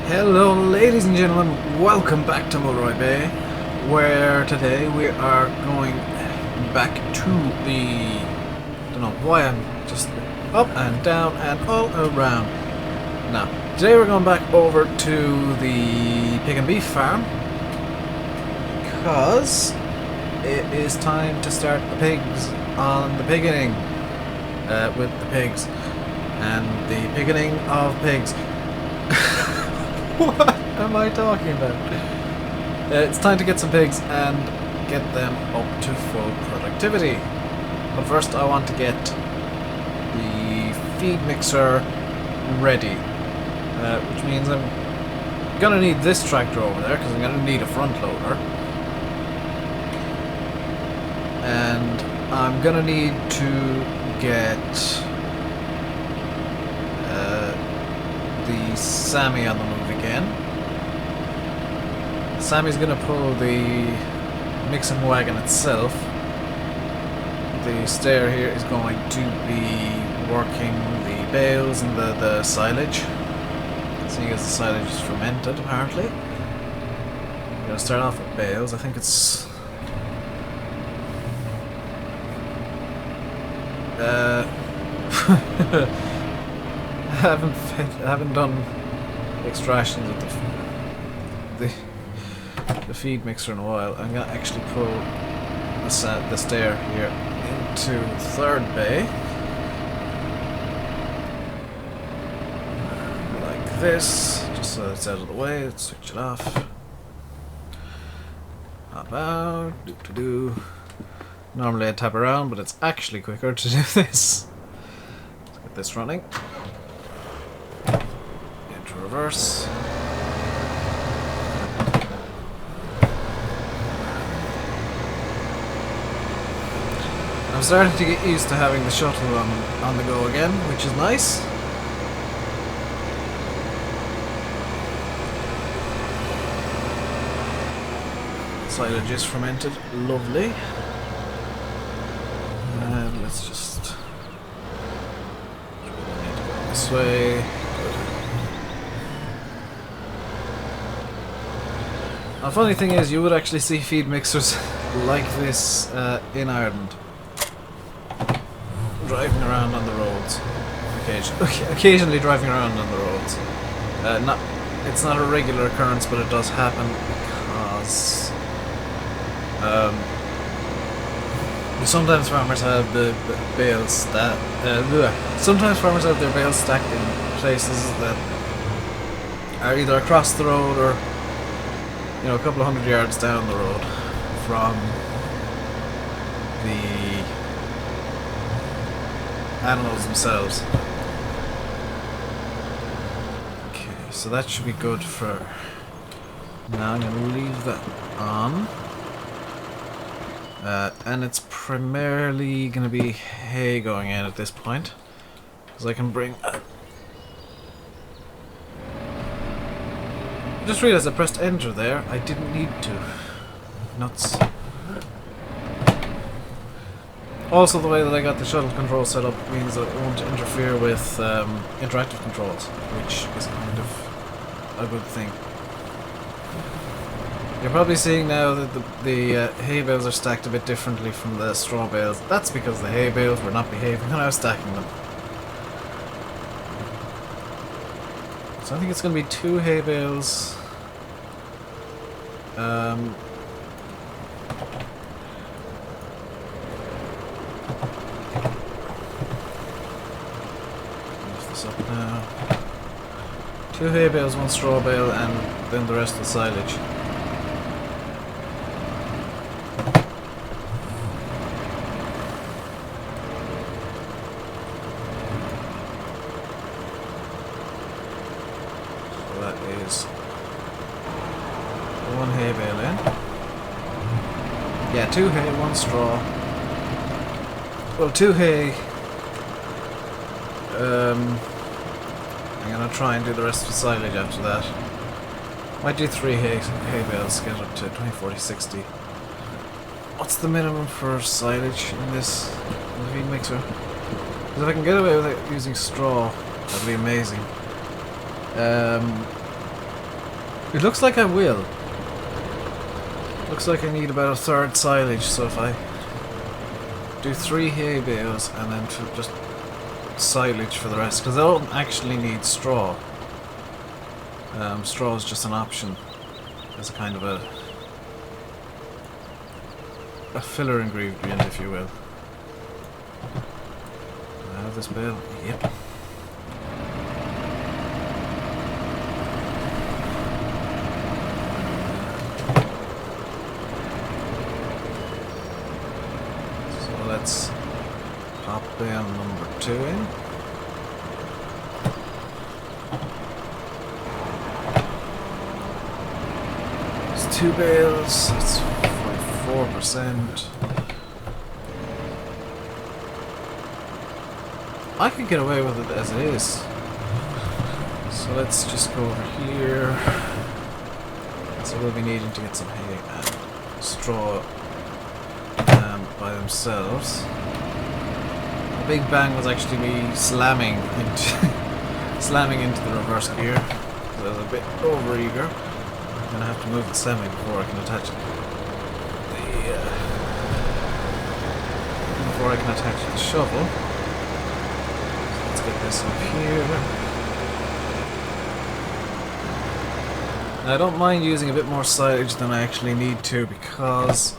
Hello ladies and gentlemen, welcome back to Mulroy Bay, where today we are going back to the... don't know why I'm just up and down and all around. Now, today we're going back over to the pig and beef farm, because it is time to start the pigs on the piggening, with the pigs, and the piggening of pigs. What am I talking about? It's time to get some pigs and get them up to full productivity. But first I want to get the feed mixer ready. Which means I'm gonna need this tractor over there because I'm gonna need a front loader. And I'm gonna need to get the Sammy on the move again. Sammy's gonna pull the mixing wagon itself. The stair here is going to be working the bales and the silage. Seeing as the silage is fermented, apparently. I'm gonna start off with bales. I think it's I haven't done extractions of the feed mixer in a while. I'm gonna actually pull the stair here into the third bay, like this, just so it's out of the way. Let's switch it off. Hop out. Normally I tap around, but it's actually quicker to do this. Let's get this running. Into reverse. I'm starting to get used to having the shuttle on the go again, which is nice. Silage is fermented, lovely. And let's just this way. The funny thing is, you would actually see feed mixers like this in Ireland, driving around on the roads. Occasionally driving around on the roads. It's not a regular occurrence, but it does happen because sometimes farmers have the bales sometimes farmers have their bales stacked in places that are either across the road or, you know, a couple of 100 yards down the road from the animals themselves. Okay, so that should be good for now. I'm going to leave that on. And it's primarily going to be hay going in at this point, because I can bring... I just realised I pressed enter there. I didn't need to. Nuts. Also, the way that I got the shuttle control set up means that it won't interfere with interactive controls, which is kind of a good thing. You're probably seeing now that the hay bales are stacked a bit differently from the straw bales. That's because the hay bales were not behaving when I was stacking them. So I think it's going to be 2 hay bales. Lift this up now. 2 hay bales, 1 straw bale, and then the rest of the silage. That is 1 hay bale in. Yeah, 2 hay, 1 straw. Well, 2 hay. I'm gonna try and do the rest of the silage after that. Might do 3 hay bales, get up to 20, 40, 60. What's the minimum for silage in this feed mixer? Because if I can get away with it using straw, that'd be amazing. It looks like I will. Looks like I need about a third silage, so if I do 3 hay bales and then just silage for the rest, because I don't actually need straw. Straw is just an option as a kind of a filler ingredient, if you will. Do I have this bale? Yep. Let's pop bale number 2 in. It's 2 bales, it's 44%. I could get away with it as it is. So let's just go over here. So we'll be needing to get some hay and straw by themselves. The big bang was actually me slamming into the reverse gear because I was a bit over eager. I'm gonna have to move the semi before I can attach the shovel. So let's get this up here. Now, I don't mind using a bit more silage than I actually need to, because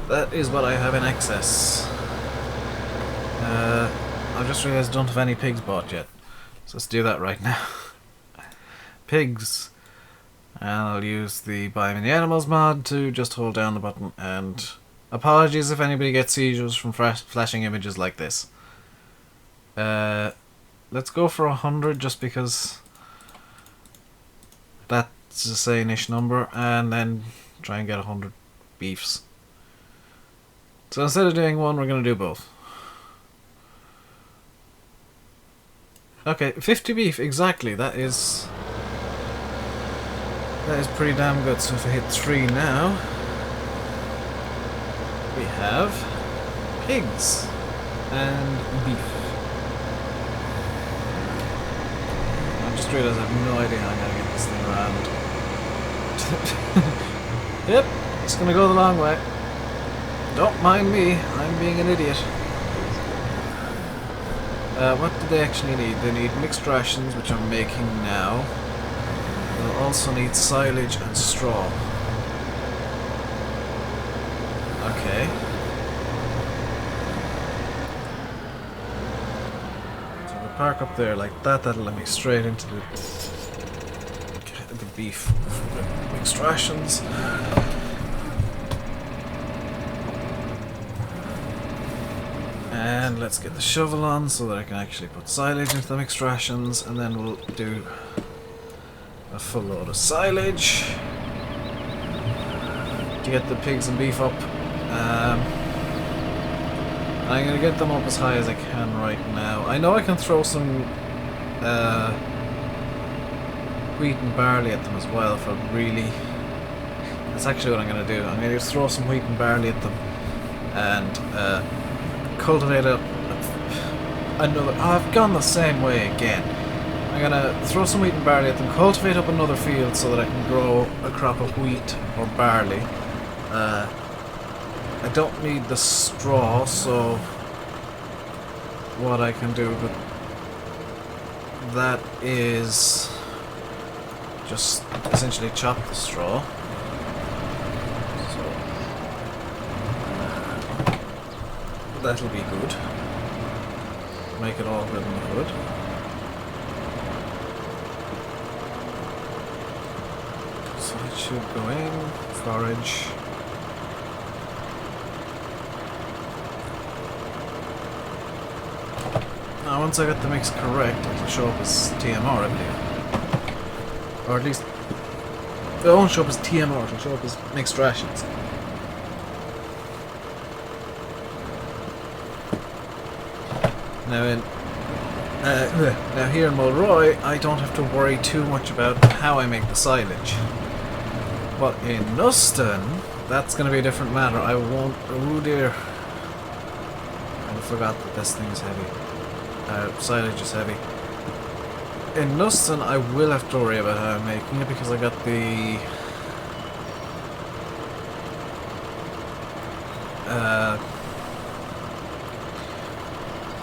that is what I have in excess. I've just realised I don't have any pigs bought yet. So let's do that right now. Pigs. And I'll use the Buy Me the Animals mod to just hold down the button. And apologies if anybody gets seizures from flashing images like this. Let's go for 100 just because that's a sane-ish number. And then try and get 100 beefs. So instead of doing one, we're going to do both. Okay, 50 beef, exactly. That is pretty damn good. So if I hit 3 now, we have pigs and beef. I just realised I have no idea how I'm going to get this thing around. Yep, it's going to go the long way. Don't mind me, I'm being an idiot. What do they actually need? They need mixed rations, which I'm making now. They'll also need silage and straw. Okay. So if I park up there like that, that'll let me straight into the beef mixed rations. And let's get the shovel on so that I can actually put silage into the mixed rations, and then we'll do a full load of silage to get the pigs and beef up. I'm going to get them up as high as I can right now. I know I can throw some wheat and barley at them as well if I really... That's actually what I'm going to do. I'm going to throw some wheat and barley at them and cultivate another... Oh, I've gone the same way again. I'm gonna throw some wheat and barley at them, cultivate up another field so that I can grow a crop of wheat or barley. I don't need the straw, so what I can do with that is just essentially chop the straw. That'll be good. Make it all good and good. So it should go in. Forage. Now once I get the mix correct, it'll show up as TMR, I believe. Or at least... it won't show up as TMR, it'll show up as mixed rations. Now here in Mulroy, I don't have to worry too much about how I make the silage. But in Nuston, that's going to be a different matter. I won't... oh dear. I forgot that this thing is heavy. Silage is heavy. in Nuston, I will have to worry about how I'm making it because I got the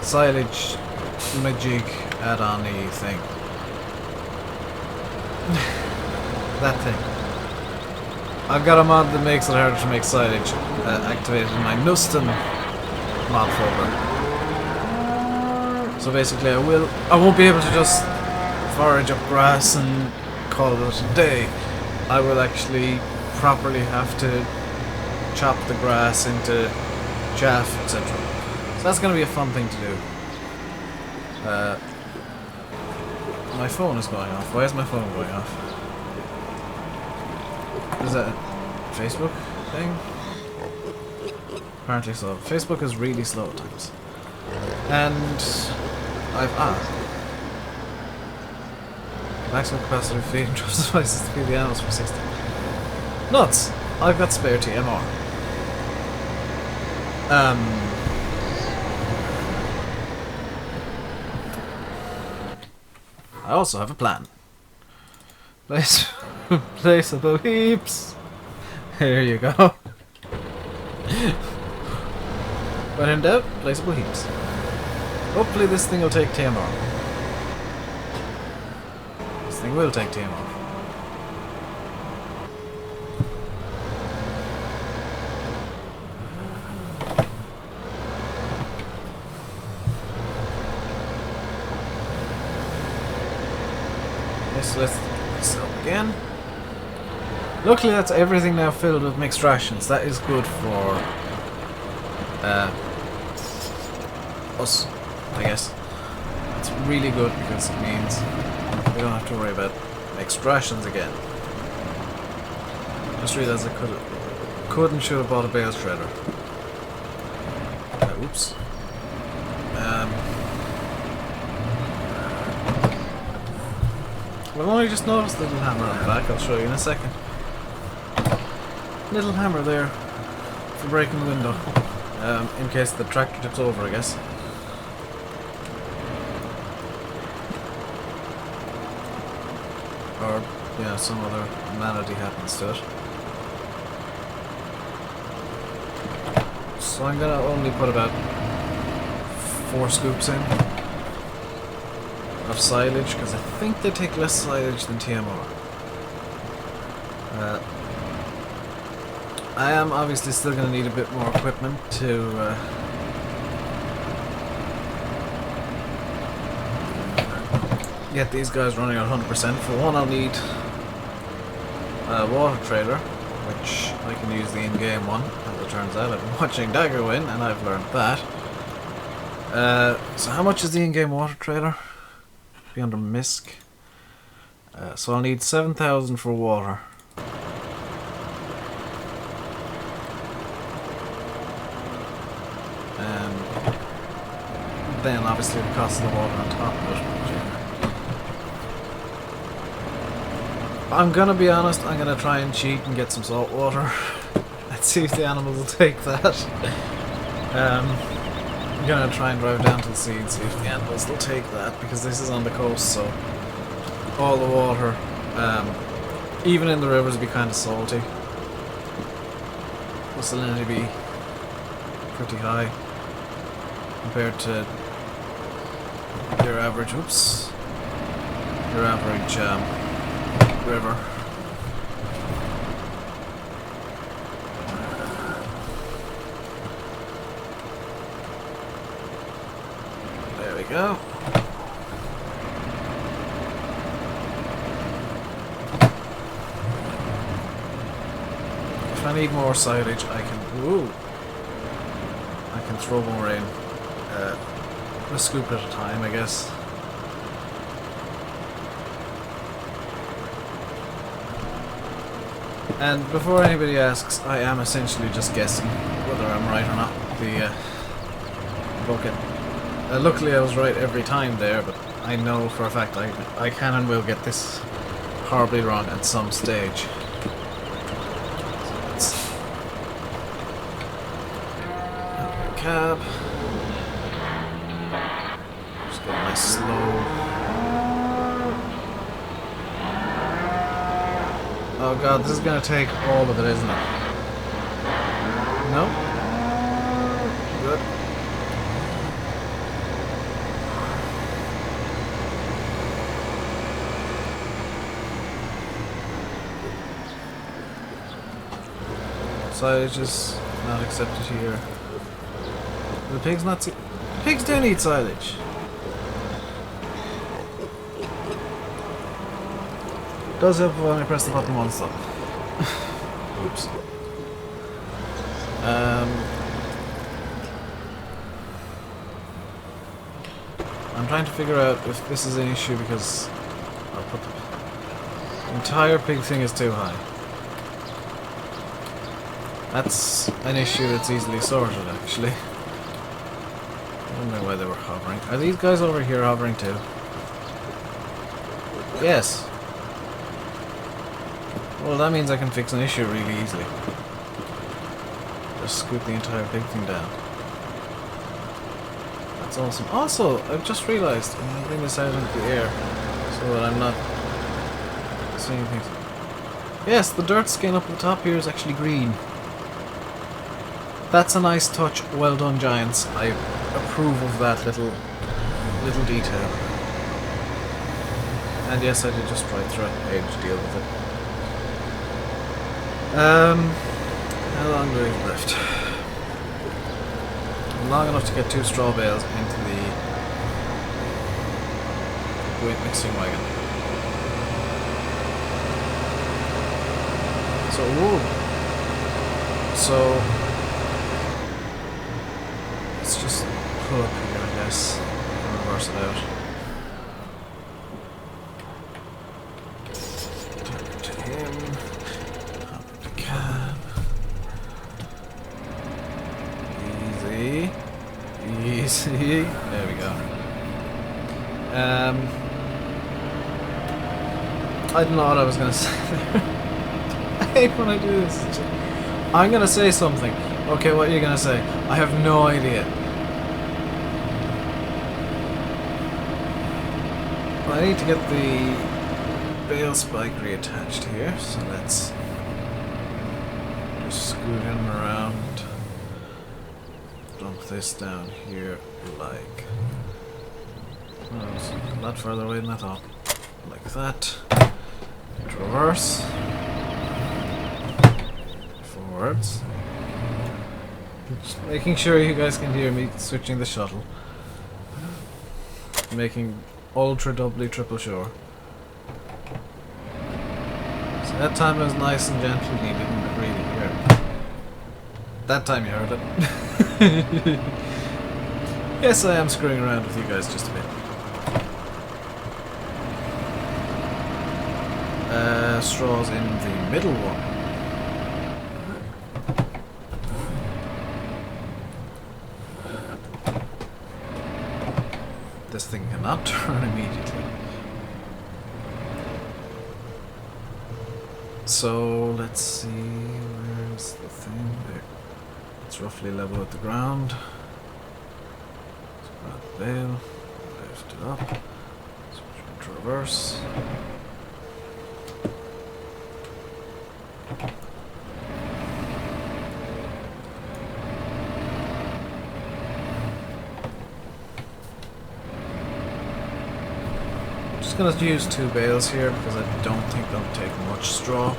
silage majig add-on-y thing. That thing. I've got a mod that makes it harder to make silage activated in my Nuston mod folder. So basically I won't be able to just forage up grass and call it a day. I will actually properly have to chop the grass into chaff, etc. So that's going to be a fun thing to do. My phone is going off. Why is my phone going off? Is that a Facebook thing? Apparently so. Facebook is really slow at times. And maximum capacity of feeding trust devices to feed the animals for 60. Nuts! I've got spare TMR. I also have a plan. Placeable heaps. There you go. When in doubt, placeable heaps. Hopefully this thing will take TMR. This thing will take TMR. Let's sell again. Luckily that's everything now filled with mixed rations. That is good for us, I guess. It's really good because it means we don't have to worry about mixed rations again. Just realised I could and should have bought a bale shredder. Oops. I've only just noticed the little hammer on the back. I'll show you in a second. Little hammer there for breaking the window. In case the tractor tips over, I guess. Or, yeah, some other malady happens to it. So I'm gonna only put about 4 scoops in of silage, because I think they take less silage than TMR. I am obviously still going to need a bit more equipment to get these guys running at 100%. For one, I'll need a water trailer, which I can use the in-game one, as it turns out. I've been watching Dagger win, and I've learned that. So how much is the in-game water trailer? Be under MISC. So I'll need 7,000 for water. And then obviously the cost of the water on top of it. I'm gonna be honest, I'm gonna try and cheat and get some salt water. Let's see if the animals will take that. I'm gonna try and drive down to the sea and see if the animals will take that, because this is on the coast, so all the water, even in the rivers, will be kind of salty. The salinity be pretty high compared to your average, your average river. There we go. If I need more silage, I can throw more in. A scoop at a time, I guess. And before anybody asks, I am essentially just guessing whether I'm right or not. The bucket. Luckily I was right every time there, but I know for a fact I can and will get this horribly wrong at some stage. So let's out the cab. Just get a nice slow Oh god, this is gonna take all of it, isn't it? No? Good. Silage is not accepted here. The pigs not see. Pigs don't eat silage. Does help when I press the button once though. Oops. I'm trying to figure out if this is an issue because I'll put the entire pig thing is too high. That's an issue that's easily sorted, actually. I don't know why they were hovering. Are these guys over here hovering too? Yes. Well, that means I can fix an issue really easily. Just scoot the entire pig thing down. That's awesome. Also, I've just realised I'm going to bring this out into the air so that I'm not seeing things. Yes, the dirt skin up at the top here is actually green. That's a nice touch. Well done, Giants. I approve of that little detail. And yes, I did just try through a to deal with it. How long do we have left? Long enough to get 2 straw bales into the wheat mixing wagon. So, let's just pull up here, I guess, and reverse it out. Turn to him. Hop into cab. Easy. Easy. There we go. I don't know what I was going to say there. I hate when I do this. I'm going to say something. Okay, what are you going to say? I have no idea. I need to get the bale spike reattached here, so let's just scoot him around. Dump this down here like... Oh, it's a lot further away than I thought. Like that. Reverse. Forwards. Just making sure you guys can hear me switching the shuttle. Making ultra doubly triple sure. So that time it was nice and gentle and you didn't really hear it. That time you heard it. Yes, I am screwing around with you guys just a bit. Straws in the middle one. This thing cannot turn immediately. So let's see, where's the thing there? It's roughly level with the ground. Let's grab the bale, lift it up, switch to reverse. I'm going to use 2 bales here because I don't think they'll take much straw.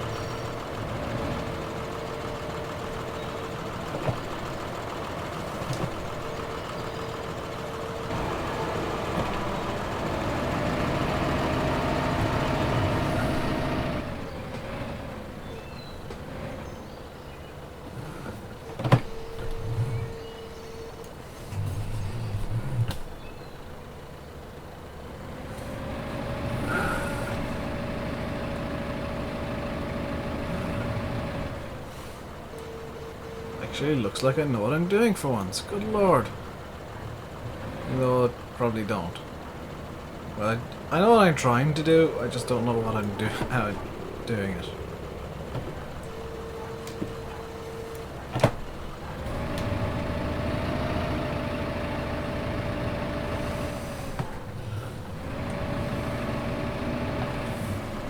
Actually, looks like I know what I'm doing for once. Good lord. Though I probably don't. Well, I know what I'm trying to do, I just don't know what I'm how I'm doing it.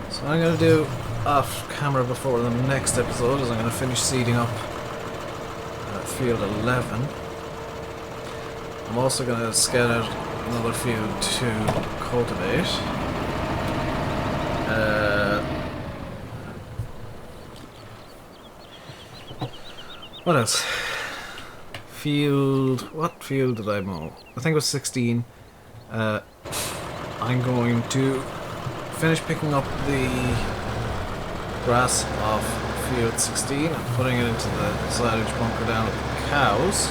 So what I'm gonna do, off camera before the next episode is I'm going to finish seeding up field 11. I'm also going to scout out another field to cultivate. What else? What field did I mow? I think it was 16. I'm going to finish picking up the grass off field 16 and putting it into the silage bunker down with the cows.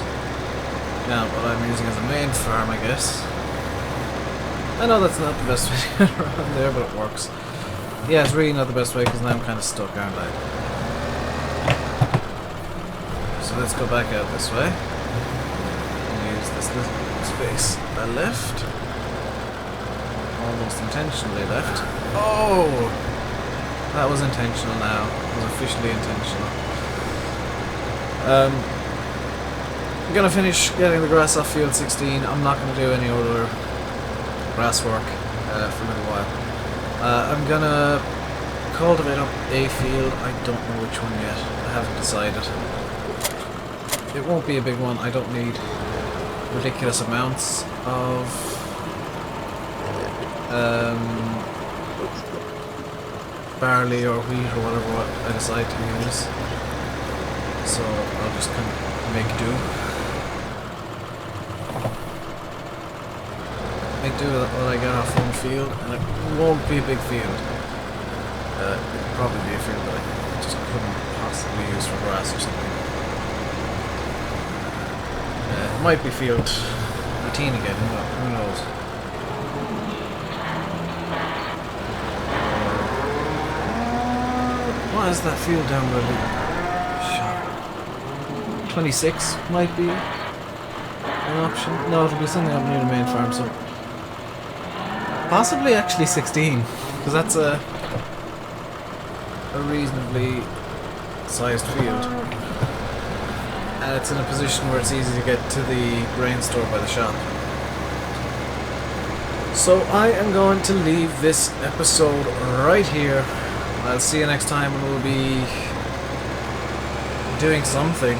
Now, what I'm using as a main farm, I guess. I know that's not the best way to get around there, but it works. Yeah, it's really not the best way because now I'm kind of stuck, aren't I? So let's go back out this way. And use this little space I left. Almost intentionally left. Oh! That was intentional now. It was officially intentional. I'm gonna finish getting the grass off field 16. I'm not gonna do any other grass work for a little while. I'm gonna cultivate up a field. I don't know which one yet. I haven't decided. It won't be a big one. I don't need ridiculous amounts of barley or wheat or whatever I decide to use. So I'll just kind of make do. Make do with what I get off one field, and it won't be a big field. It'll probably be a field that I just couldn't possibly use for grass or something. It might be field 18 again, who knows. What is that field down by the shop? 26 might be an option. No, it'll be something up near the main farm, so possibly actually 16, because that's a reasonably sized field. And it's in a position where it's easy to get to the grain store by the shop. So I am going to leave this episode right here. I'll see you next time when we'll be doing something.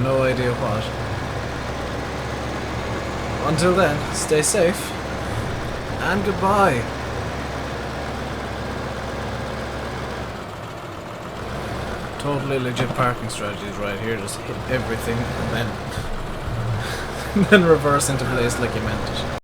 No idea what. Until then, stay safe and goodbye. Totally legit parking strategies right here. Just hit everything and then then reverse into place like you meant it.